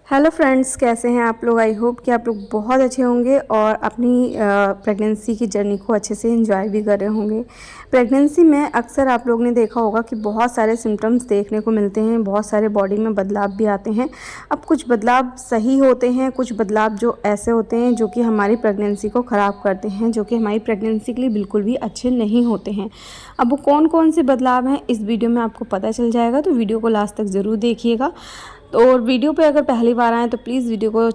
Hello friends, कैसे हैं आप लोग। आई होप कि आप लोग बहुत अच्छे होंगे और अपनी प्रेगनेंसी की जर्नी को अच्छे से एंजॉय भी कर रहे होंगे। प्रेगनेंसी में अक्सर आप लोग ने देखा होगा कि बहुत सारे सिम्टम्स देखने को मिलते हैं, बहुत सारे बॉडी में बदलाव भी आते हैं। अब कुछ बदलाव सही होते हैं, कुछ बदलाव जो ऐसे होते हैं जो कि हमारी प्रेगनेंसी को ख़राब करते हैं, जो कि हमारी प्रेगनेंसी के लिए बिल्कुल भी अच्छे नहीं होते हैं। अब वो कौन कौन से बदलाव हैं इस वीडियो में आपको पता चल जाएगा, तो वीडियो को लास्ट तक ज़रूर देखिएगा। तो और वीडियो पे अगर पहली बार आएँ तो प्लीज़ वीडियो को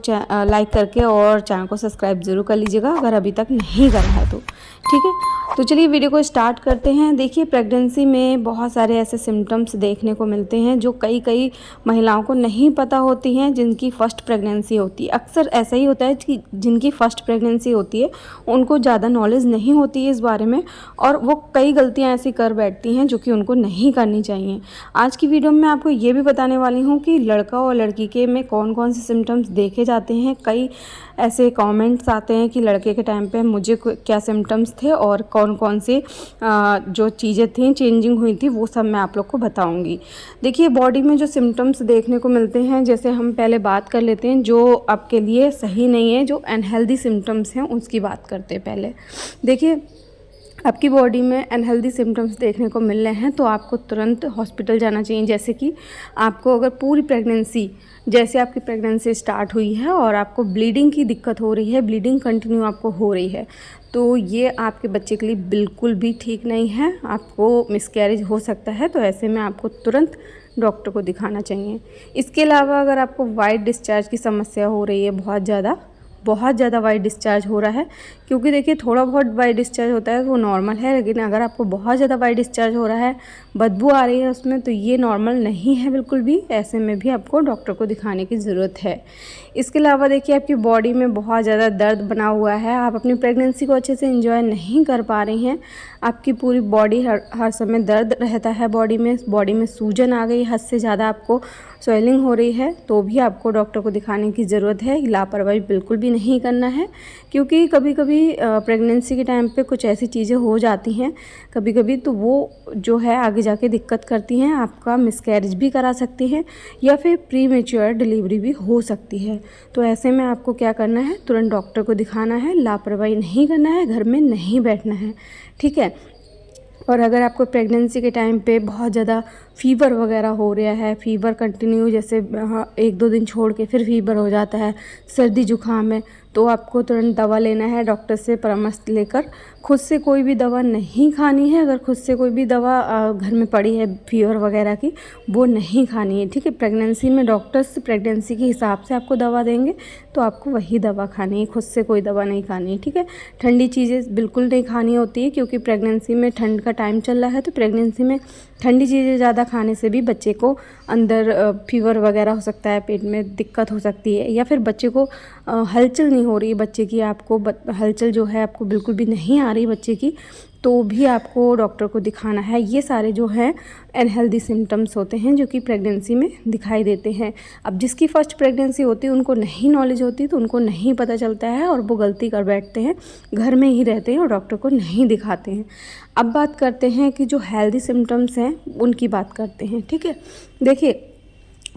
लाइक करके और चैनल को सब्सक्राइब ज़रूर कर लीजिएगा अगर अभी तक नहीं करा है तो। ठीक है, तो चलिए वीडियो को स्टार्ट करते हैं। देखिए, प्रेगनेंसी में बहुत सारे ऐसे सिम्टम्स देखने को मिलते हैं जो कई महिलाओं को नहीं पता होती हैं, जिनकी फ़र्स्ट प्रेगनेंसी होती है। अक्सर ऐसा ही होता है कि जिनकी फ़र्स्ट प्रेगनेंसी होती है उनको ज़्यादा नॉलेज नहीं होती है इस बारे में, और वो कई गलतियाँ ऐसी कर बैठती हैं जो कि उनको नहीं करनी चाहिए। आज की वीडियो में मैं आपको ये भी बताने वाली हूँ कि लड़का और लड़की के में कौन कौन से सिम्टम्स देखे जाते हैं। कई ऐसे कमेंट्स आते हैं कि लड़के के टाइम पे मुझे क्या सिम्टम्स थे और कौन कौन से जो चीज़ें थी चेंजिंग हुई थी, वो सब मैं आप लोग को बताऊंगी। देखिए, बॉडी में जो सिम्टम्स देखने को मिलते हैं, जैसे हम पहले बात कर लेते हैं जो आपके लिए सही नहीं है, जो अनहेल्दी सिम्टम्स हैं उसकी बात करते हैं पहले। देखिए, आपकी बॉडी में अनहेल्दी सिम्टम्स देखने को मिल रहे हैं तो आपको तुरंत हॉस्पिटल जाना चाहिए। जैसे कि आपको अगर पूरी प्रेगनेंसी, जैसे आपकी प्रेगनेंसी स्टार्ट हुई है और आपको ब्लीडिंग की दिक्कत हो रही है, ब्लीडिंग कंटिन्यू आपको हो रही है, तो ये आपके बच्चे के लिए बिल्कुल भी ठीक नहीं है। आपको मिसकैरेज हो सकता है, तो ऐसे में आपको तुरंत डॉक्टर को दिखाना चाहिए। इसके अलावा अगर आपको वाइट डिस्चार्ज की समस्या हो रही है, बहुत ज़्यादा वाइट डिस्चार्ज हो रहा है, क्योंकि देखिए थोड़ा बहुत वाइट डिस्चार्ज होता है वो नॉर्मल है, लेकिन अगर आपको बहुत ज़्यादा वाइट डिस्चार्ज हो रहा है, बदबू आ रही है उसमें, तो ये नॉर्मल नहीं है बिल्कुल भी। ऐसे में भी आपको डॉक्टर को दिखाने की ज़रूरत है। इसके अलावा देखिए, आपकी बॉडी में बहुत ज़्यादा दर्द बना हुआ है, आप अपनी प्रेगनेंसी को अच्छे से एंजॉय नहीं कर पा रही हैं, आपकी पूरी बॉडी हर समय दर्द रहता है, बॉडी में सूजन आ गई, हद से ज़्यादा आपको स्वेलिंग हो रही है, तो भी आपको डॉक्टर को दिखाने की ज़रूरत है। लापरवाही बिल्कुल भी नहीं करना है, क्योंकि कभी कभी प्रेगनेंसी के टाइम पे कुछ ऐसी चीज़ें हो जाती हैं कभी कभी, तो वो जो है आगे जाके दिक्कत करती हैं, आपका मिसकैरेज भी करा सकती हैं या फिर प्री मैच्योर डिलीवरी भी हो सकती है। तो ऐसे में आपको क्या करना है, तुरंत डॉक्टर को दिखाना है, लापरवाही नहीं करना है, घर में नहीं बैठना है। ठीक है। और अगर आपको प्रेगनेंसी के टाइम पे बहुत ज़्यादा फ़ीवर वगैरह हो रहा है, फ़ीवर कंटिन्यू, जैसे 1-2 दिन छोड़ के फिर फ़ीवर हो जाता है, सर्दी जुकाम है, तो आपको तुरंत दवा लेना है, डॉक्टर से परामर्श लेकर। खुद से कोई भी दवा नहीं खानी है। अगर खुद से कोई भी दवा घर में पड़ी है फीवर वगैरह की, वो नहीं खानी है। ठीक है। प्रेगनेंसी में डॉक्टर्स प्रेगनेंसी के हिसाब से आपको दवा देंगे, तो आपको वही दवा खानी है, खुद से कोई दवा नहीं खानी है। ठीक है। ठंडी चीज़ें बिल्कुल नहीं खानी होती है, क्योंकि प्रेगनेंसी में ठंड का टाइम चल रहा है, तो प्रेगनेंसी में ठंडी चीज़ें ज़्यादा खाने से भी बच्चे को अंदर फीवर वगैरह हो सकता है, पेट में दिक्कत हो सकती है, या फिर बच्चे को हलचल नहीं हो रही है बच्चे की, आपको हलचल जो है आपको बिल्कुल भी नहीं आ रही बच्चे की, तो भी आपको डॉक्टर को दिखाना है। ये सारे जो हैं अनहेल्दी सिम्टम्स होते हैं जो कि प्रेगनेंसी में दिखाई देते हैं। अब जिसकी फ़र्स्ट प्रेगनेंसी होती है उनको नहीं नॉलेज होती, तो उनको नहीं पता चलता है और वो गलती कर बैठते हैं, घर में ही रहते हैं और डॉक्टर को नहीं दिखाते हैं। अब बात करते हैं कि जो हेल्दी सिम्टम्स हैं उनकी बात करते हैं। ठीक है। देखिए,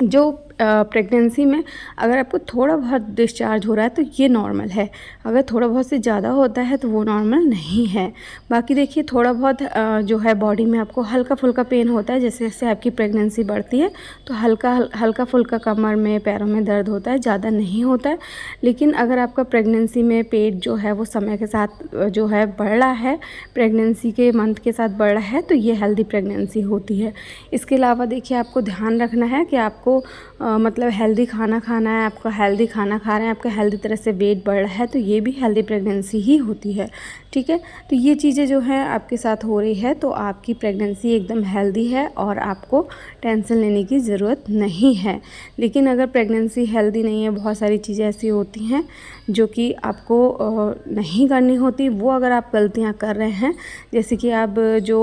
जो प्रेगनेंसी में अगर आपको थोड़ा बहुत डिस्चार्ज हो रहा है तो ये नॉर्मल है, अगर थोड़ा बहुत से ज़्यादा होता है तो वो नॉर्मल नहीं है। बाकी देखिए, थोड़ा बहुत जो है बॉडी में आपको हल्का फुल्का पेन होता है, जैसे जैसे आपकी प्रेगनेंसी बढ़ती है तो हल्का फुल्का कमर में, पैरों में दर्द होता है, ज़्यादा नहीं होता है। लेकिन अगर आपका प्रेगनेंसी में पेट जो है वो समय के साथ जो है बढ़ रहा है, प्रेगनेंसी के मंथ के साथ बढ़ रहा है, तो ये हेल्दी प्रेगनेंसी होती है। इसके अलावा देखिए, आपको ध्यान रखना है कि आपको मतलब हेल्दी खाना खाना है, आपका हेल्दी खाना खा रहे हैं, आपका हेल्दी तरह से वेट बढ़ रहा है, तो ये भी हेल्दी प्रेगनेंसी ही होती है। ठीक है। तो ये चीज़ें जो हैं आपके साथ हो रही है, तो आपकी प्रेगनेंसी एकदम हेल्दी है और आपको टेंशन लेने की ज़रूरत नहीं है। लेकिन अगर प्रेगनेंसी हेल्दी नहीं है, बहुत सारी चीज़ें ऐसी होती हैं जो कि आपको नहीं करनी होती, वो अगर आप गलतियां कर रहे हैं, जैसे कि आप जो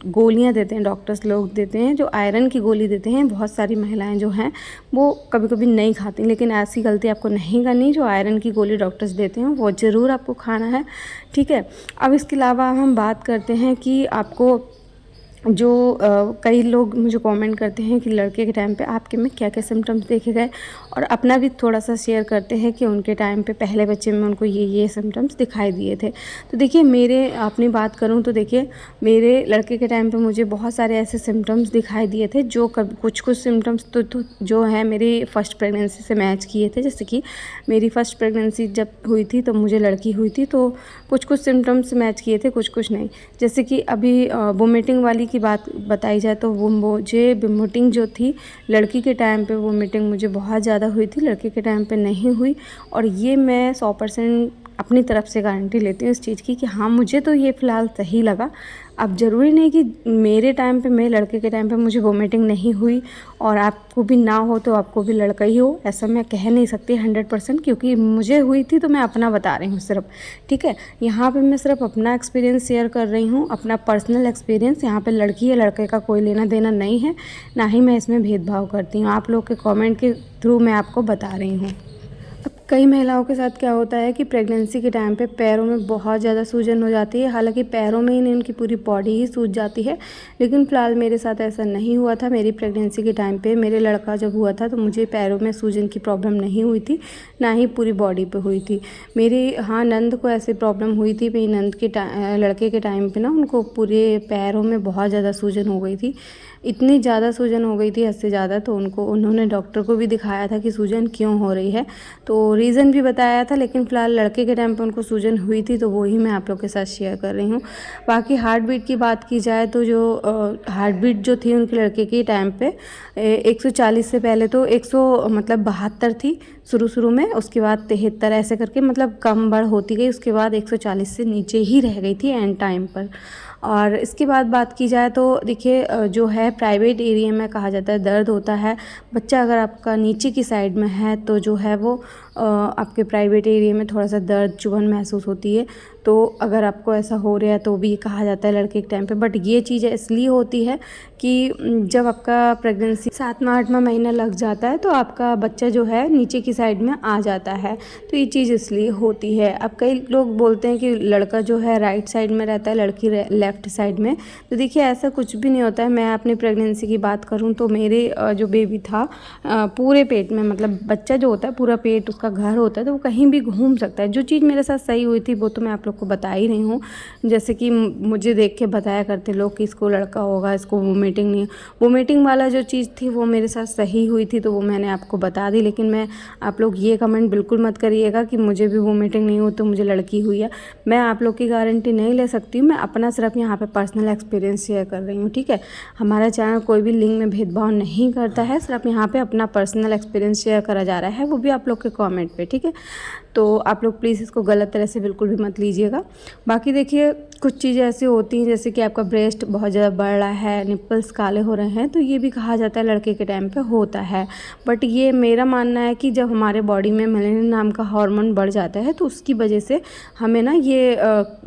गोलियां देते हैं, डॉक्टर्स लोग देते हैं, जो आयरन की गोली देते हैं, बहुत सारी महिलाएं जो हैं वो कभी कभी नहीं खाती, लेकिन ऐसी गलती आपको नहीं करनी। जो आयरन की गोली डॉक्टर्स देते हैं वो ज़रूर आपको खाना है। ठीक है। अब इसके अलावा हम बात करते हैं कि आपको जो कई लोग मुझे कमेंट करते हैं कि लड़के के टाइम पे आपके में क्या क्या सिम्टम्स देखे गए, और अपना भी थोड़ा सा शेयर करते हैं कि उनके टाइम पे पहले बच्चे में उनको ये सिम्टम्स दिखाई दिए थे। तो देखिए मेरे अपनी बात करूँ तो देखिए मेरे लड़के के टाइम पे मुझे बहुत सारे ऐसे सिम्टम्स दिखाई दिए थे जो कुछ सिम्टम्स तो जो है मेरी फ़र्स्ट प्रेगनेंसी से मैच किए थे। जैसे कि मेरी फ़र्स्ट प्रेगनेंसी जब हुई थी तो मुझे लड़की हुई थी, तो कुछ सिम्टम्स मैच किए थे, कुछ नहीं। जैसे कि अभी वोमिटिंग वाली की बात बताई जाए तो वो मुझे वोमिटिंग जो थी लड़की के टाइम पे वोमिटिंग मुझे बहुत ज़्यादा हुई थी, लड़के के टाइम पे नहीं हुई। और ये मैं 100% अपनी तरफ से गारंटी लेती हूँ इस चीज़ की कि हाँ मुझे तो ये फ़िलहाल सही लगा। अब ज़रूरी नहीं कि मेरे टाइम पे, मेरे लड़के के टाइम पे मुझे वोमिटिंग नहीं हुई और आपको भी ना हो तो आपको भी लड़का ही हो, ऐसा मैं कह नहीं सकती 100%, क्योंकि मुझे हुई थी तो मैं अपना बता रही हूँ सिर्फ। ठीक है, यहाँ पे मैं सिर्फ अपना एक्सपीरियंस शेयर कर रही हूँ, अपना पर्सनल एक्सपीरियंस। यहाँ पे लड़की या लड़के का कोई लेना देना नहीं है, ना ही मैं इसमें भेदभाव करती हूँ। आप लोग के कमेंट के थ्रू मैं आपको बता रही हूँ। अब कई महिलाओं के साथ क्या होता है कि प्रेगनेंसी के टाइम पे पैरों में बहुत ज़्यादा सूजन हो जाती है। हालांकि पैरों में ही नहीं, उनकी पूरी बॉडी ही सूज जाती है। लेकिन फ़िलहाल मेरे साथ ऐसा नहीं हुआ था। मेरी प्रेगनेंसी के टाइम पे मेरे लड़का जब हुआ था तो मुझे पैरों में सूजन की प्रॉब्लम नहीं हुई थी, ना ही पूरी बॉडी पे हुई थी। मेरी हाँ नंद को ऐसी प्रॉब्लम हुई थी। मेरी नंद के लड़के के टाइम पे ना उनको पूरे पैरों में बहुत ज़्यादा सूजन हो गई थी, इतनी ज़्यादा सूजन हो गई थी हद से ज़्यादा। तो उन्होंने डॉक्टर को भी दिखाया था कि सूजन क्यों हो रही है, तो रीज़न भी बताया था। लेकिन फ़िलहाल लड़के के टाइम पे उनको सूजन हुई थी तो वो ही मैं आप लोग के साथ शेयर कर रही हूँ। बाकी हार्ट बीट की बात की जाए तो जो हार्ट बीट जो थी उनके लड़के के टाइम पे 140 से पहले तो 100 मतलब 72 थी शुरू में, उसके बाद 73 ऐसे करके मतलब कम बढ़ होती गई। उसके बाद 140 से नीचे ही रह गई थी एंड टाइम पर। और इसके बाद बात की जाए तो देखिए जो है प्राइवेट एरिया में कहा जाता है दर्द होता है। बच्चा अगर आपका नीचे की साइड में है तो जो है वो आपके प्राइवेट एरिया में थोड़ा सा दर्द चुभन महसूस होती है। तो अगर आपको ऐसा हो रहा है तो भी कहा जाता है लड़के के टाइम पे। बट ये चीज़ इसलिए होती है कि जब आपका प्रेगनेंसी 7वां 8वां महीना लग जाता है तो आपका बच्चा जो है नीचे की साइड में आ जाता है, तो ये चीज़ इसलिए होती है। अब कई लोग बोलते हैं कि लड़का जो है राइट साइड में रहता है, लड़की लेफ़्ट साइड में। तो देखिए ऐसा कुछ भी नहीं होता है। मैं अपनी प्रेगनेंसी की बात करूँ तो मेरे जो बेबी था पूरे पेट में, मतलब बच्चा जो होता है पूरा पेट उसका घर होता है, तो वो कहीं भी घूम सकता है। जो चीज़ मेरे साथ सही हुई थी वो तो मैं आप लोग को बता ही रही हूँ। जैसे कि मुझे देख के बताया करते लोग कि इसको लड़का होगा, इसको वोमिटिंग नहीं। वोमिटिंग वाला जो चीज़ थी वो मेरे साथ सही हुई थी तो वो मैंने आपको बता दी। लेकिन मैं आप लोग ये कमेंट बिल्कुल मत करिएगा कि मुझे भी वोमिटिंग नहीं हो तो मुझे लड़की हुई है। मैं आप लोग की गारंटी नहीं ले सकती हूँ, मैं अपना सिर्फ यहाँ पे पर्सनल एक्सपीरियंस शेयर कर रही हूँ। ठीक है, हमारा चैनल कोई भी लिंग में भेदभाव नहीं करता है, सिर्फ यहाँ पे अपना पर्सनल एक्सपीरियंस शेयर करा जा रहा है, वो भी आप लोग के कमेंट पे। ठीक है, तो आप लोग प्लीज़ इसको गलत तरह से बिल्कुल भी मत लीजिएगा। बाकी देखिए कुछ चीज़ें ऐसी होती हैं जैसे कि आपका ब्रेस्ट बहुत ज़्यादा बढ़ रहा है, निप्पल्स काले हो रहे हैं, तो ये भी कहा जाता है लड़के के टाइम पे होता है। बट ये मेरा मानना है कि जब हमारे बॉडी में मेलानिन नाम का हार्मोन बढ़ जाता है तो उसकी वजह से हमें ना ये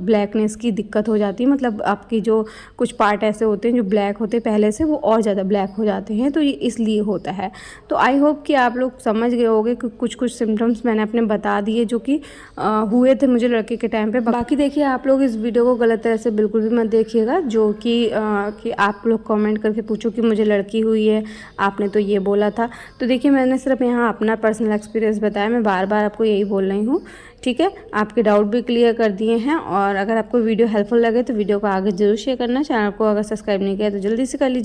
ब्लैकनेस की दिक्कत हो जाती है। मतलब आपकी जो कुछ पार्ट ऐसे होते हैं जो ब्लैक होते हैं पहले से, वो और ज़्यादा ब्लैक हो जाते हैं, तो ये इसलिए होता है। तो आई होप कि आप लोग समझ गए होंगे कि कुछ सिम्टम्स मैंने अपने बता दिए जो कि हुए थे मुझे लड़के के टाइम पे। बाकी देखिए आप लोग इस वीडियो को गलत तरह से बिल्कुल भी मत देखिएगा, जो कि आप लोग कमेंट करके पूछो कि मुझे लड़की हुई है, आपने तो ये बोला था। तो देखिए मैंने सिर्फ यहाँ अपना पर्सनल एक्सपीरियंस बताया, मैं बार बार आपको यही बोल रही हूँ। ठीक है, आपके डाउट भी क्लियर कर दिए हैं। और अगर आपको वीडियो हेल्पफुल लगे तो वीडियो को आगे जरूर शेयर करना। चैनल को अगर सब्सक्राइब नहीं किया तो जल्दी से कर लीजिए।